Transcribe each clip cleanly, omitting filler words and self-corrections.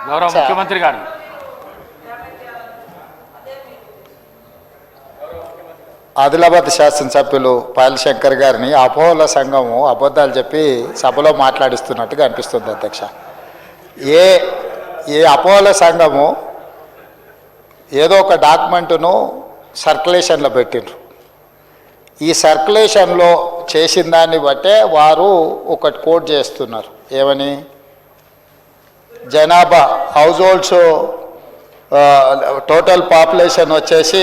గౌరవ ముఖ్యమంత్రి గారు ఆదిలాబాద్ శాసనసభ్యులు పాయల్ శంకర్ గారిని అపోహల సంఘము అబద్ధాలు చెప్పి సభలో మాట్లాడిస్తున్నట్టుగా అనిపిస్తుంది అధ్యక్ష. ఏ అపోహల సంఘము ఏదో ఒక డాక్యుమెంటును సర్క్యులేషన్లో పెట్టిండ్రు. ఈ సర్క్యులేషన్లో చేసిన దాన్ని బట్టే వారు ఒకటి కోట్ చేస్తున్నారు. ఏమని? జనాభా హౌస్ హోల్డ్స్ టోటల్ పాపులేషన్ వచ్చేసి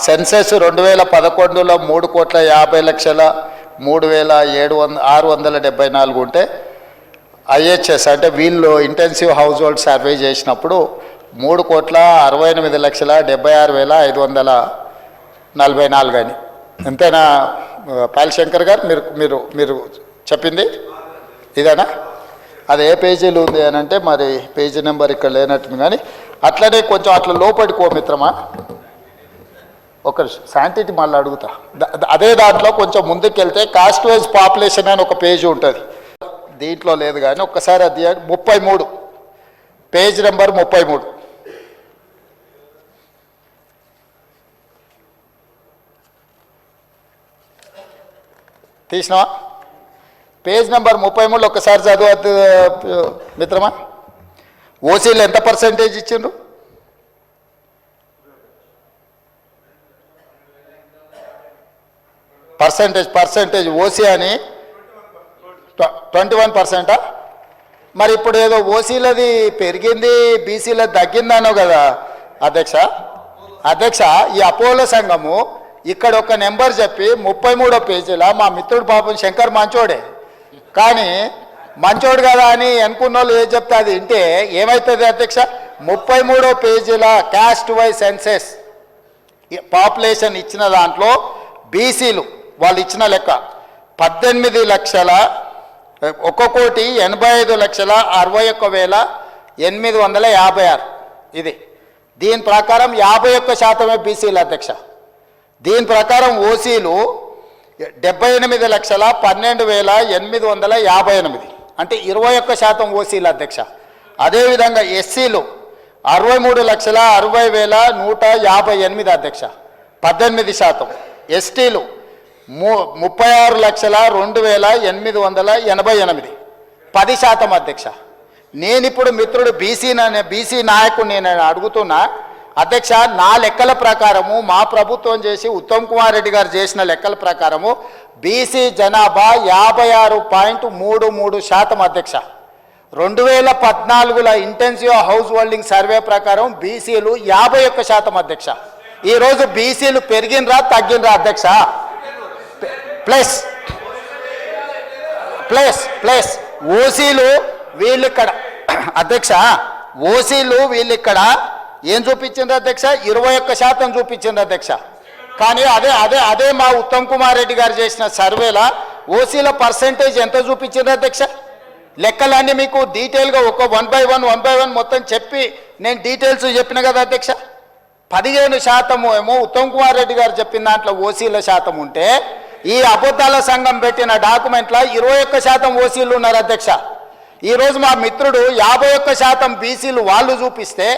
సెన్సెస్ 2011లో 3,50,03,674 ఉంటే ఐహెచ్ఎస్ అంటే వీళ్ళు ఇంటెన్సివ్ హౌస్ హోల్డ్ సర్వే చేసినప్పుడు 3,68,76,544 అని. అంతేనా పాయల్ శంకర్ గారు? మీరు మీరు చెప్పింది ఇదేనా? అది ఏ పేజీలు ఉంది అని అంటే మరి పేజీ నెంబర్ ఇక్కడ లేనట్టుంది. కానీ అట్లనే కొంచెం అట్లా లోపడికో మిత్రమా, ఒక శాంటిటీ మళ్ళీ అడుగుతా. అదే దాంట్లో కొంచెం ముందుకు వెళ్తే కాస్ట్ వైజ్ పాపులేషన్ అని ఒక పేజీ ఉంటుంది. దీంట్లో లేదు కానీ ఒక్కసారి అది 33 పేజ్ నెంబర్ 33 తీసినావా? పేజ్ నెంబర్ 33 ఒక్కసారి చదువు మిత్రమా. ఓసీలు ఎంత పర్సెంటేజ్ ఇచ్చిండ్రు? పర్సెంటేజ్ ఓసీ అని 21%. మరి ఇప్పుడు ఏదో ఓసీలది పెరిగింది బీసీలది తగ్గిందనో కదా అధ్యక్ష. ఈ అపోలో సంఘము ఇక్కడ ఒక నెంబర్ చెప్పి 33వ పేజీలో మా మిత్రుడు పాపం శంకర్ మంచోడే, కానీ మంచోడు కదా అని అనుకున్న వాళ్ళు ఏం చెప్తే అది వింటే ఏమవుతుంది అధ్యక్ష? 33వ పేజీలో క్యాస్ట్ వైజ్ సెన్సెస్ పాపులేషన్ ఇచ్చిన దాంట్లో బీసీలు వాళ్ళు ఇచ్చిన లెక్క 18,85,61,856 ఇది. దీని ప్రకారం 51% బీసీలు అధ్యక్ష. దీని ప్రకారం ఓసీలు 78,12,858 అంటే 21% ఓసీలు అధ్యక్ష. అదేవిధంగా ఎస్సీలు 63,60,158 అధ్యక్ష, 18%. ఎస్టీలు 36,02,888 10% అధ్యక్ష. నేను ఇప్పుడు మిత్రుడు బీసీ నాయకుడు నేను అడుగుతున్నా అధ్యక్ష. నా లెక్కల ప్రకారము మా ప్రభుత్వం చేసి ఉత్తమ్ కుమార్ రెడ్డి గారు చేసిన లెక్కల ప్రకారము బీసీ జనాభా 56.33% అధ్యక్ష. 2014లో ఇంటెన్సివ్ హౌస్ హోల్డింగ్ సర్వే ప్రకారం బీసీలు 51% అధ్యక్ష. ఈరోజు బీసీలు పెరిగినరా తగ్గినరా అధ్యక్ష? ప్లస్ ఓసీలు వీళ్ళు ఇక్కడ అధ్యక్ష, ఓసీలు వీళ్ళు ఇక్కడ ఏం చూపించింది అధ్యక్ష? 21% చూపించింది అధ్యక్ష. కానీ అదే మా ఉత్తమ్ కుమార్ రెడ్డి గారు చేసిన సర్వేలో ఓసీల పర్సెంటేజ్ ఎంత చూపించింది అధ్యక్ష? లెక్కలన్నీ మీకు డీటెయిల్గా ఒక 1 by 1 మొత్తం చెప్పి నేను డీటెయిల్స్ చెప్పిన కదా అధ్యక్ష. 15% ఏమో ఉత్తమ్ కుమార్ రెడ్డి గారు చెప్పిన దాంట్లో ఓసీల శాతం ఉంటే ఈ అబద్ధాల సంఘం పెట్టిన డాక్యుమెంట్లో 21% ఓసీలు ఉన్నారు అధ్యక్ష. ఈరోజు మా మిత్రుడు 51% బీసీలు వాళ్ళు చూపిస్తే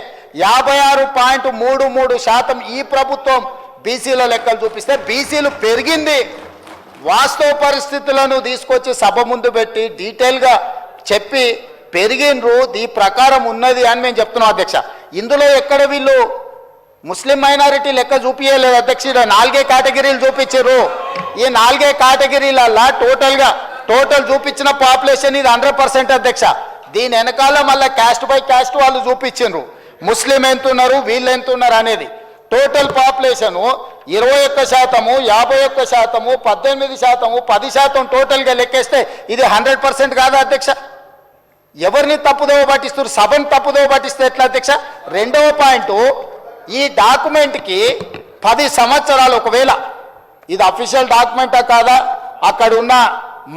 56.33% ఈ ప్రభుత్వం బీసీల లెక్కలు చూపిస్తే బీసీలు పెరిగింది. వాస్తవ పరిస్థితులను తీసుకొచ్చి సభ ముందు పెట్టి డీటెయిల్గా చెప్పి పెరిగినరు, ఈ ప్రకారం ఉన్నది అని మేము చెప్తున్నాం అధ్యక్ష. ఇందులో ఎక్కడ వీళ్ళు ముస్లిం మైనారిటీ లెక్క చూపించలేదు అధ్యక్ష. 4 కేటగిరీలు చూపించారు. ఈ 4 కేటగిరీలల్లా టోటల్ చూపించిన పాపులేషన్ ఇది 100% అధ్యక్ష. దీని వెనకాల మళ్ళీ క్యాస్ట్ బై క్యాస్ట్ వాళ్ళు చూపించారు, ముస్లిం ఎంత ఉన్నారు వీళ్ళు ఎంత ఉన్నారు అనేది. టోటల్ పాపులేషను 21%, 51%, 18%, 10% టోటల్గా లెక్కేస్తే ఇది 100% కాదా అధ్యక్ష? ఎవరిని తప్పుదోవ పట్టిస్తారు? సభను తప్పుదోవ పట్టిస్తే ఎట్లా అధ్యక్ష? రెండవ పాయింట్, ఈ డాక్యుమెంట్కి 10 సంవత్సరాలు ఒకవేళ ఇది అఫీషియల్ డాక్యుమెంటా కాదా అక్కడ ఉన్న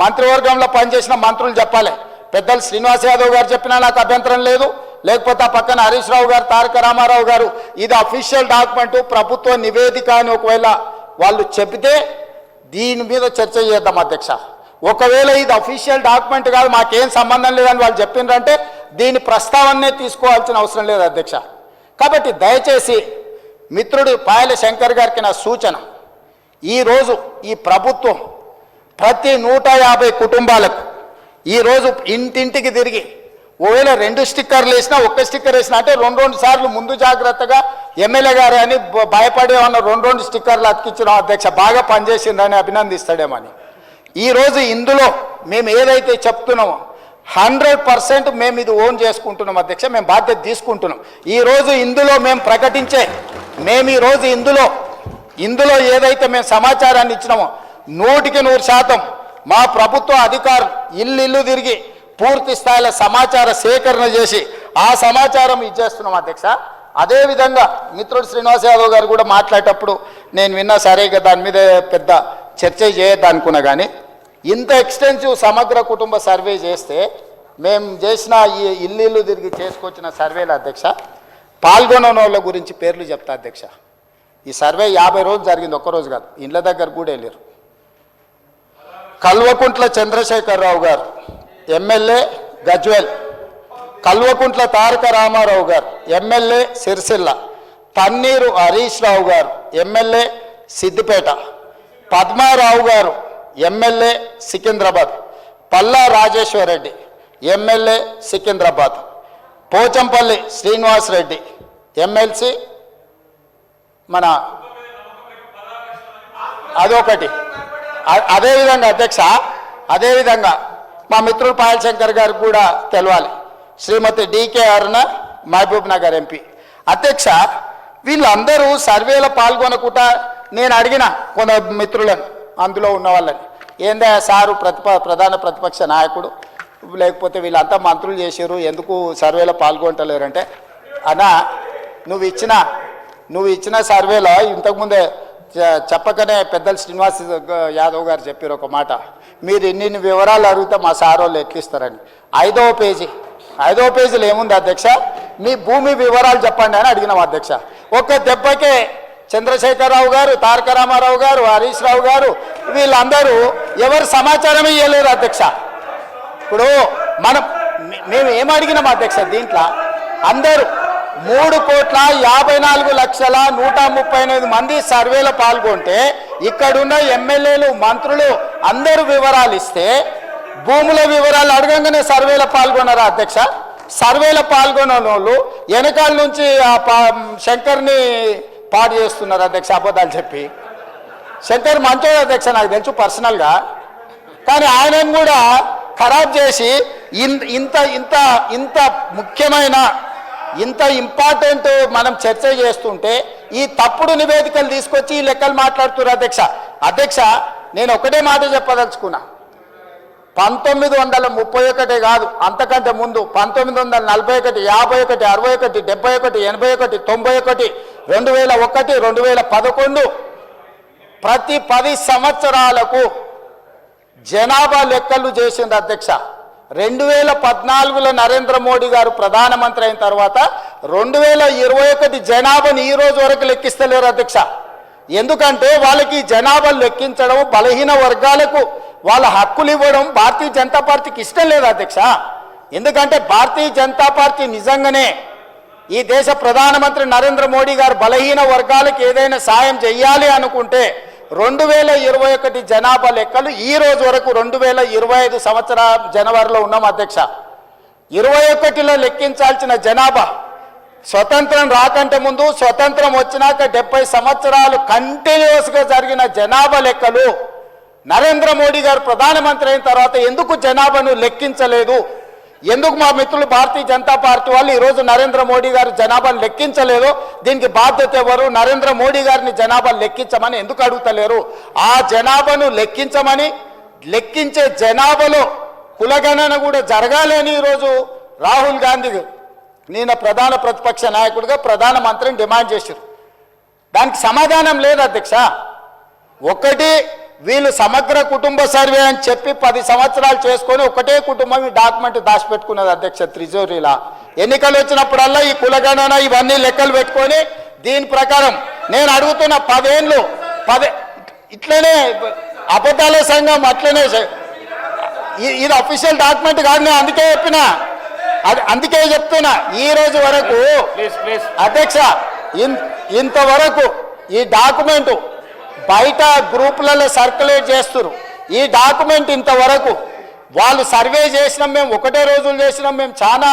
మంత్రివర్గంలో పనిచేసిన మంత్రులు చెప్పాలి. పెద్దలు శ్రీనివాస్ యాదవ్ గారు చెప్పినా నాకు అభ్యంతరం లేదు, లేకపోతే ఆ పక్కన హరీష్ రావు గారు, తారక రామారావు గారు ఇది అఫీషియల్ డాక్యుమెంట్ ప్రభుత్వ నివేదిక అని ఒకవేళ వాళ్ళు చెబితే దీని మీద చర్చ చేద్దాం అధ్యక్ష. ఒకవేళ ఇది అఫీషియల్ డాక్యుమెంట్ కాదు మాకేం సంబంధం లేదని వాళ్ళు చెప్పిండ్రంటే దీని ప్రస్తావనే తీసుకోవాల్సిన అవసరం లేదు అధ్యక్ష. కాబట్టి దయచేసి మిత్రుడు పాయల శంకర్ గారికి నా సూచన, ఈరోజు ఈ ప్రభుత్వం ప్రతి 150 కుటుంబాలకు ఈరోజు ఇంటింటికి తిరిగి ఒకవేళ 2 స్టిక్కర్లు వేసినా 1 స్టిక్కర్ వేసినా అంటే 2 సార్లు ముందు జాగ్రత్తగా ఎమ్మెల్యే గారు అని భయపడే ఉన్న 2 స్టిక్కర్లు అతికించిన అధ్యక్ష బాగా పనిచేసిందని అభినందిస్తాడేమని. ఈరోజు ఇందులో మేము ఏదైతే చెప్తున్నామో 100% మేము ఇది ఓన్ చేసుకుంటున్నాం అధ్యక్ష, మేము బాధ్యత తీసుకుంటున్నాం. ఈరోజు ఇందులో మేము ఈరోజు ఇందులో ఏదైతే మేము సమాచారాన్ని ఇచ్చినామో 100% మా ప్రభుత్వ అధికారులు ఇల్లు తిరిగి పూర్తి స్థాయిలో సమాచార సేకరణ చేసి ఆ సమాచారం ఇచ్చేస్తున్నాం అధ్యక్ష. అదేవిధంగా మిత్రుడు శ్రీనివాస్ యాదవ్ గారు కూడా మాట్లాడేటప్పుడు నేను విన్నా, సరేగా దాని మీద పెద్ద చర్చ చేయొద్దు అనుకున్నా, కానీ ఇంత ఎక్స్టెన్సివ్ సమగ్ర కుటుంబ సర్వే చేస్తే మేము చేసిన ఈ ఇల్లు తిరిగి చేసుకొచ్చిన సర్వేల అధ్యక్ష పాల్గొన్న వాళ్ళ గురించి పేర్లు చెప్తా అధ్యక్ష. ఈ సర్వే 50 రోజులు జరిగింది, ఒక్కరోజు కాదు, ఇండ్ల దగ్గర కూడా వెళ్ళారు. కల్వకుంట్ల చంద్రశేఖరరావు గారు ఎమ్మెల్యే గజ్వేల్, కల్వకుంట్ల తారక రామారావు గారు ఎమ్మెల్యే సిరిసిల్ల, తన్నీరు హరీష్ రావు గారు ఎమ్మెల్యే సిద్దిపేట, పద్మారావు గారు MLA Secunderabad, Palla Rajeshwar Reddy MLA Secunderabad, Pochampally Srinivas Reddy MLC మన అదొకటి. అదేవిధంగా అధ్యక్ష, అదేవిధంగా మా మిత్రుడు పాయల్ శంకర్ గారికి కూడా తెలవాలి, శ్రీమతి డికే అరుణ మహబూబ్ నగర్ ఎంపీ. అధ్యక్ష, వీళ్ళందరూ సర్వేలో పాల్గొనకుండా నేను అడిగిన కొంత మిత్రులను అందులో ఉన్న వాళ్ళని, ఏందా సారు ప్రధాన ప్రతిపక్ష నాయకుడు లేకపోతే వీళ్ళంతా మంత్రులు చేశారు, ఎందుకు సర్వేలో పాల్గొంటలేరంటే, అన్నా నువ్వు ఇచ్చిన సర్వేలో ఇంతకుముందే చెప్పకనే పెద్దలు శ్రీనివాస్ యాదవ్ గారు చెప్పారు ఒక మాట, మీరు ఇన్ని వివరాలు అడిగితే మా సార్ వాళ్ళు ఎట్లిస్తారని. 5వ పేజీలో ఏముంది అధ్యక్ష, మీ భూమి వివరాలు చెప్పండి అని అడిగినాం అధ్యక్ష. ఒక్క దెబ్బకే చంద్రశేఖరరావు గారు, తారక రామారావు గారు, హరీష్ రావు గారు వీళ్ళందరూ ఎవరు సమాచారం ఇవ్వలేరు అధ్యక్ష. ఇప్పుడు మేము ఏమడిగినాం అధ్యక్ష, దీంట్లో అందరూ 3,54,138 మంది సర్వేలో పాల్గొంటే ఇక్కడున్న ఎమ్మెల్యేలు మంత్రులు అందరూ వివరాలు ఇస్తే భూముల వివరాలు అడగంగానే సర్వేలో పాల్గొన్నారా అధ్యక్ష? సర్వేలో పాల్గొన్న వాళ్ళు వెనకాల నుంచి శంకర్ని పాడు చేస్తున్నారు అధ్యక్ష, అబద్ధాలు చెప్పి. శంకర్ మంచోడు అధ్యక్ష, నాకు తెలుసు పర్సనల్గా, కానీ ఆయనను కూడా ఖరాబ్ చేసి ఇంత ముఖ్యమైన ఇంత ఇంపార్టెంట్ మనం చర్చ చేస్తుంటే ఈ తప్పుడు నివేదికలు తీసుకొచ్చి ఈ లెక్కలు మాట్లాడుతున్నారు అధ్యక్ష. నేను ఒకటే మాట చెప్పదలుచుకున్నా, 1931 కాదు అంతకంటే ముందు 1941, 51, 61, 71, 81, 91, 2001, 2011 ప్రతి 10 సంవత్సరాలకు జనాభా లెక్కలు చేసింది అధ్యక్ష. 2014లో నరేంద్ర మోడీ గారు ప్రధానమంత్రి అయిన తర్వాత 2021 జనాభాని ఈ రోజు వరకు లెక్కిస్తలేరు అధ్యక్ష. ఎందుకంటే వాళ్ళకి జనాభా లెక్కించడం, బలహీన వర్గాలకు వాళ్ళ హక్కులు ఇవ్వడం భారతీయ జనతా పార్టీకి ఇష్టం లేదు అధ్యక్ష. ఎందుకంటే భారతీయ జనతా పార్టీ నిజంగానే ఈ దేశ ప్రధానమంత్రి నరేంద్ర మోడీ గారు బలహీన వర్గాలకు ఏదైనా సాయం చేయాలి అనుకుంటే 2021 జనాభా లెక్కలు ఈ రోజు వరకు 2025 సంవత్సరం జనవరిలో ఉన్నాం అధ్యక్ష. 21లో లెక్కించాల్సిన జనాభా స్వతంత్రం రాకంటే ముందు, స్వతంత్రం వచ్చినాక 70 సంవత్సరాలు కంటిన్యూస్గా జరిగిన జనాభా లెక్కలు నరేంద్ర మోడీ గారు ప్రధానమంత్రి అయిన తర్వాత ఎందుకు జనాభాను లెక్కించలేదు? ఎందుకు మా మిత్రులు భారతీయ జనతా పార్టీ వాళ్ళు ఈరోజు నరేంద్ర మోడీ గారు జనాభాను లెక్కించలేదు? దీనికి బాధ్యత ఎవరు? నరేంద్ర మోడీ గారిని జనాభా లెక్కించమని ఎందుకు అడుగుతలేరు? ఆ జనాభాను లెక్కించమని, లెక్కించే జనాభాలో కులగణన కూడా జరగాలి అని ఈరోజు రాహుల్ గాంధీ నేను ప్రధాన ప్రతిపక్ష నాయకుడిగా ప్రధానమంత్రిని డిమాండ్ చేశారు. దానికి సమాధానం లేదు అధ్యక్ష. ఒకటి, వీళ్ళు సమగ్ర కుటుంబ సర్వే అని చెప్పి 10 సంవత్సరాలు చేసుకొని ఒకటే కుటుంబం ఈ డాక్యుమెంట్ దాచిపెట్టుకున్నది అధ్యక్ష త్రిజోరీలా. ఎన్నికలు వచ్చినప్పుడల్లా ఈ కులగణన ఇవన్నీ లెక్కలు పెట్టుకొని దీని ప్రకారం నేను అడుగుతున్న 10 ఏళ్ళు ఇట్లనే అబద్ధాల సంఘం అట్లనే ఇది అఫీషియల్ డాక్యుమెంట్ కాదు. నేను అందుకే చెప్పిన అది అందుకే చెప్తున్నా ఈ రోజు వరకు అధ్యక్ష ఇంతవరకు ఈ డాక్యుమెంట్ బయట గ్రూపులలో సర్క్యులేట్ చేస్తున్నారు. ఈ డాక్యుమెంట్ ఇంతవరకు వాళ్ళు సర్వే చేసినాం, మేము ఒకటే రోజులు చేసినాం, మేము చాలా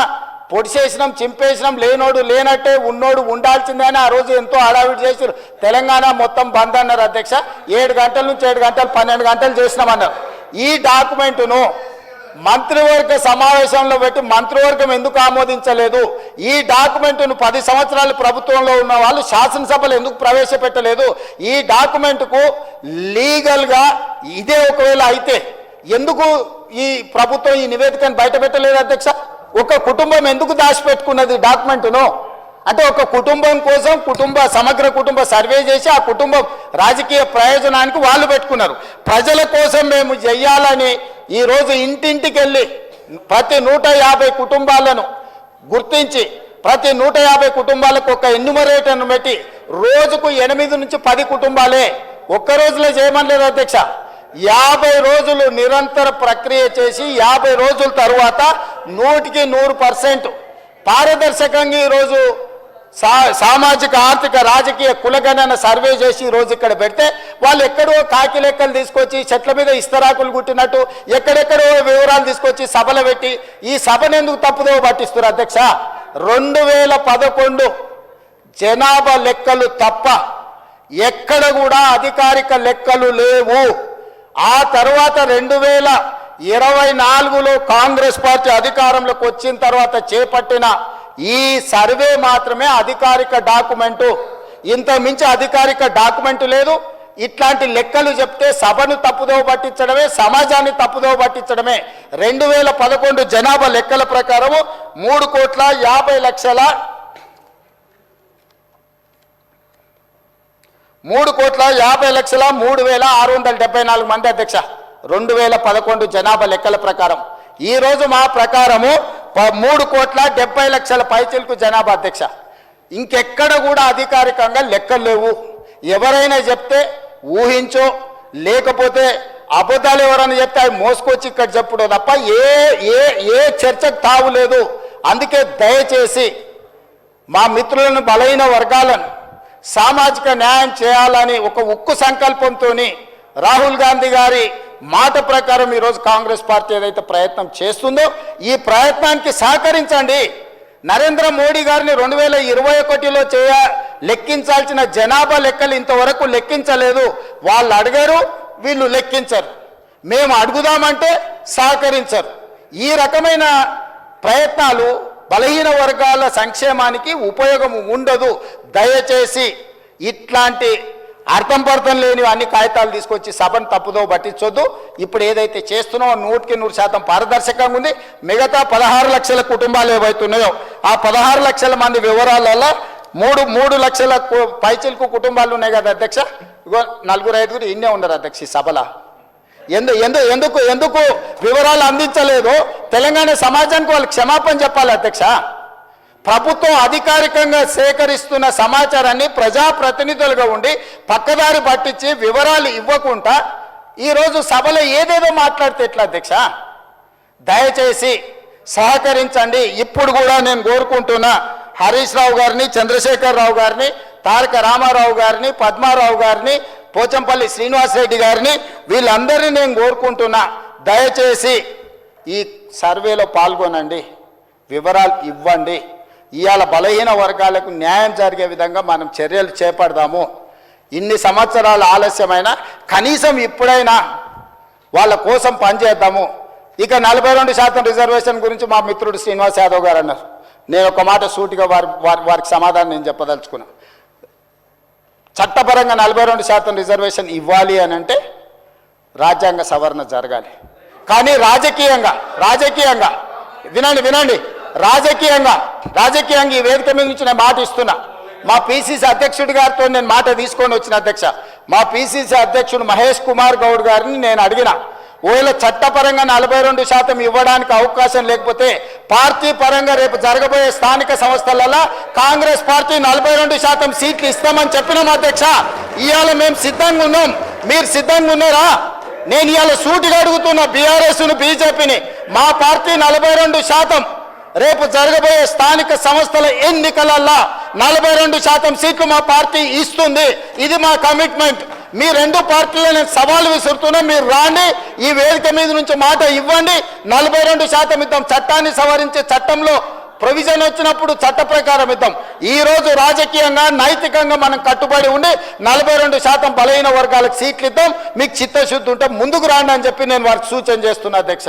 పొడిచేసినాం, చింపేసినాం, లేనోడు లేనట్టే ఉన్నోడు ఉండాల్సిందే అని ఆ రోజు ఎంతో హడావిడి చేసారు. తెలంగాణ మొత్తం బంద్ అన్నారు అధ్యక్ష. 7 గంటల నుంచి 7 గంటలు 12 గంటలు చేసినామన్నారు. ఈ డాక్యుమెంటును మంత్రివర్గ సమావేశంలో పెట్టి మంత్రివర్గం ఎందుకు ఆమోదించలేదు? ఈ డాక్యుమెంట్ను 10 సంవత్సరాలు ప్రభుత్వంలో ఉన్న వాళ్ళు శాసనసభలో ఎందుకు ప్రవేశపెట్టలేదు? ఈ డాక్యుమెంట్కు లీగల్గా ఇదే ఒకవేళ అయితే ఎందుకు ఈ ప్రభుత్వం ఈ నివేదికను బయట పెట్టలేదు అధ్యక్ష? ఒక కుటుంబం ఎందుకు దాచిపెట్టుకున్నది డాక్యుమెంట్ను? అంటే ఒక కుటుంబం కోసం సమగ్ర కుటుంబ సర్వే చేసి ఆ కుటుంబం రాజకీయ ప్రయోజనానికి వాళ్ళు పెట్టుకున్నారు. ప్రజల కోసం మేము చెయ్యాలని ఈరోజు ఇంటింటికి వెళ్ళి ప్రతి 150 కుటుంబాలను గుర్తించి ప్రతి 150 కుటుంబాలకు ఒక ఎన్యూమరేటర్ను పెట్టి రోజుకు 8 నుంచి 10 కుటుంబాలే ఒక్క రోజులో చేయమనలేదు అధ్యక్ష. 50 రోజులు నిరంతర ప్రక్రియ చేసి 50 రోజుల తర్వాత 100% పారదర్శకంగా ఈరోజు సామాజిక ఆర్థిక రాజకీయ కులగణన సర్వే చేసి ఈరోజు ఇక్కడ పెడితే వాళ్ళు ఎక్కడో కాకి లెక్కలు తీసుకొచ్చి చెట్ల మీద ఇస్తరాకులు కుట్టినట్టు ఎక్కడెక్కడో వివరాలు తీసుకొచ్చి సభలు పెట్టి ఈ సభను ఎందుకు తప్పుదో పట్టిస్తారు అధ్యక్ష? 2011 జనాభా లెక్కలు తప్ప ఎక్కడ కూడా అధికారిక లెక్కలు లేవు. ఆ తర్వాత 2024లో కాంగ్రెస్ పార్టీ అధికారంలోకి వచ్చిన తర్వాత చేపట్టిన ఈ సర్వే మాత్రమే అధికారిక డాక్యుమెంటు. ఇంత మించి అధికారిక డాక్యుమెంటు లేదు. ఇట్లాంటి లెక్కలు చెప్తే సభను తప్పుదోవ పట్టించడమే, సమాజాన్ని తప్పుదోవ పట్టించడమే. 2011 జనాభా లెక్కల ప్రకారము 3,50,03,674 మంది అధ్యక్ష 2011 జనాభా లెక్కల ప్రకారం. ఈ రోజు మా ప్రకారము 3,70,00,000 పైచిలకు జనాభా అధ్యక్ష. ఇంకెక్కడ కూడా అధికారికంగా లెక్కలు లేవు. ఎవరైనా చెప్తే ఊహించో లేకపోతే అబద్ధాలు ఎవరైనా చెప్తే అవి మోసుకొచ్చి ఇక్కడ చెప్పుడు తప్ప ఏ చర్చకు తావు లేదు. అందుకే దయచేసి మా మిత్రులను బలహీన వర్గాలను సామాజిక న్యాయం చేయాలని ఒక ఉక్కు సంకల్పంతో రాహుల్ గాంధీ గారి మాట ప్రకారం ఈరోజు కాంగ్రెస్ పార్టీ ఏదైతే ప్రయత్నం చేస్తుందో ఈ ప్రయత్నానికి సహకరించండి. నరేంద్ర మోడీ గారిని 2021లో లెక్కించాల్సిన జనాభా లెక్కలు ఇంతవరకు లెక్కించలేదు. వాళ్ళు అడిగారు, వీళ్ళు లెక్కించరు. మేము అడుగుదామంటే సహకరించరు. ఈ రకమైన ప్రయత్నాలు బలహీన వర్గాల సంక్షేమానికి ఉపయోగం ఉండదు. దయచేసి ఇట్లాంటి అర్థం పర్థం లేని అన్ని కాగితాలు తీసుకొచ్చి సభను తప్పుదో పట్టించొద్దు. ఇప్పుడు ఏదైతే చేస్తున్నామో 100% పారదర్శకంగా ఉంది. మిగతా 16 లక్షల కుటుంబాలు ఏవైతున్నాయో ఆ 16 లక్షల మంది వివరాలలో 3 లక్షల పైచిలకు కుటుంబాలు ఉన్నాయి కదా అధ్యక్ష. ఇగో 4-5 ఇన్నే ఉన్నారు అధ్యక్ష ఈ సభలో. ఎందుకు వివరాలు అందించలేదు? తెలంగాణ సమాజానికి వాళ్ళు క్షమాపణ చెప్పాలి అధ్యక్ష. ప్రభుత్వం అధికారికంగా సేకరిస్తున్న సమాచారాన్ని ప్రజాప్రతినిధులుగా ఉండి పక్కదారి పట్టించి వివరాలు ఇవ్వకుండా ఈరోజు సభలో ఏదేదో మాట్లాడితే ఎట్లా అధ్యక్ష? దయచేసి సహకరించండి. ఇప్పుడు కూడా నేను కోరుకుంటున్నా హరీష్ రావు గారిని, చంద్రశేఖర్ రావు గారిని, తారక రామారావు గారిని, పద్మారావు గారిని, పోచంపల్లి శ్రీనివాసరెడ్డి గారిని వీళ్ళందరినీ నేను కోరుకుంటున్నా దయచేసి ఈ సర్వేలో పాల్గొనండి, వివరాలు ఇవ్వండి. ఇవాళ బలహీన వర్గాలకు న్యాయం జరిగే విధంగా మనం చర్యలు చేపడదాము. ఇన్ని సంవత్సరాల ఆలస్యమైనా కనీసం ఇప్పుడైనా వాళ్ళ కోసం పనిచేద్దాము. ఇక 42% రిజర్వేషన్ గురించి మా మిత్రుడు శ్రీనివాస్ యాదవ్ గారు అన్నారు. నేను ఒక మాట సూటిగా వారికి సమాధానం నేను చెప్పదలుచుకున్నా. చట్టపరంగా 42% రిజర్వేషన్ ఇవ్వాలి అని అంటే రాజ్యాంగ సవరణ జరగాలి. కానీ రాజకీయంగా వినండి రాజకీయంగా ఈ వేదిక మీద నుంచి నేను మాట ఇస్తున్నా. మా పిసిసి అధ్యక్షుడి గారితో నేను మాట తీసుకొని వచ్చిన అధ్యక్ష. మా పిసిసి అధ్యక్షుడు మహేష్ కుమార్ గౌడ్ గారిని నేను అడిగిన, ఒకవేళ చట్టపరంగా 42% ఇవ్వడానికి అవకాశం లేకపోతే పార్టీ పరంగా రేపు జరగబోయే స్థానిక సంస్థలలో కాంగ్రెస్ పార్టీ 42% సీట్లు ఇస్తామని చెప్పినాం అధ్యక్ష. ఇవాళ మేము సిద్ధంగా ఉన్నాం, మీరు సిద్ధంగా ఉన్నారా? నేను ఇవాళ సూటిగా అడుగుతున్న బీఆర్ఎస్ను, బీజేపీని, మా పార్టీ 42% రేపు జరగబోయే స్థానిక సంస్థల ఎన్నికలల్లో 42% సీట్లు మా పార్టీ ఇస్తుంది. ఇది మా కమిట్మెంట్. మీ రెండు పార్టీలను నేను సవాలు విసురుతున్నా, మీరు రాండి, ఈ వేదిక మీద నుంచి మాట ఇవ్వండి. 42% ఇద్దాం. చట్టాన్ని సవరించే చట్టంలో ప్రొవిజన్ వచ్చినప్పుడు చట్ట ప్రకారం ఇద్దాం. ఈ రోజు రాజకీయంగా నైతికంగా మనం కట్టుబడి ఉండి 42% బలహీన వర్గాలకు సీట్లు ఇద్దాం. మీకు చిత్తశుద్ధి ఉంటే ముందుకు రాండి అని చెప్పి నేను వారికి సూచన చేస్తున్నా అధ్యక్ష.